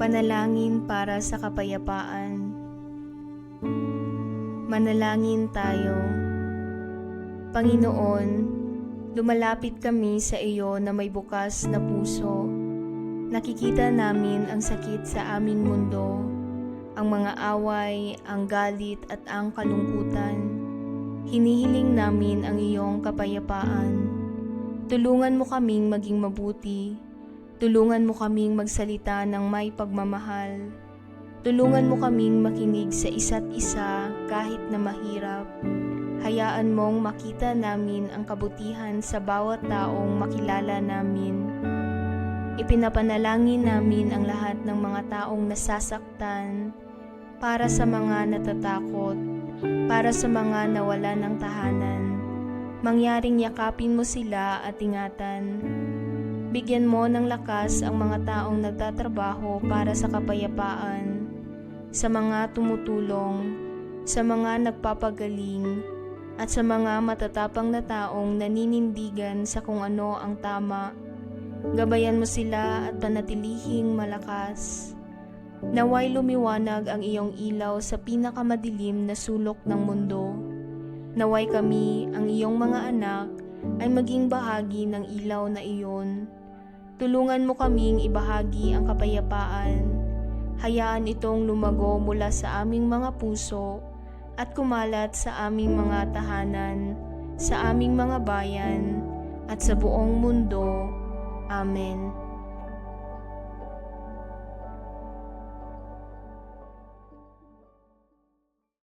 Panalangin para sa kapayapaan. Manalangin tayo. Panginoon, lumalapit kami sa iyo na may bukas na puso. Nakikita namin ang sakit sa aming mundo, ang mga away, ang galit at ang kalungkutan. Hinihiling namin ang iyong kapayapaan. Tulungan mo kaming maging mabuti. Tulungan mo kaming magsalita ng may pagmamahal. Tulungan mo kaming makinig sa isa't isa kahit na mahirap. Hayaan mong makita namin ang kabutihan sa bawat taong makilala namin. Ipinapanalangin namin ang lahat ng mga taong nasasaktan, para sa mga natatakot, para sa mga nawala ng tahanan. Mangyaring yakapin mo sila at ingatan. Bigyan mo ng lakas ang mga taong nagtatrabaho para sa kapayapaan, sa mga tumutulong, sa mga nagpapagaling, at sa mga matatapang na taong naninindigan sa kung ano ang tama. Gabayan mo sila at panatilihing malakas. Naway lumiwanag ang iyong ilaw sa pinakamadilim na sulok ng mundo. Naway kami, ang iyong mga anak, ay maging bahagi ng ilaw na iyon. Tulungan mo kaming ibahagi ang kapayapaan. Hayaan itong lumago mula sa aming mga puso at kumalat sa aming mga tahanan, sa aming mga bayan, at sa buong mundo. Amen.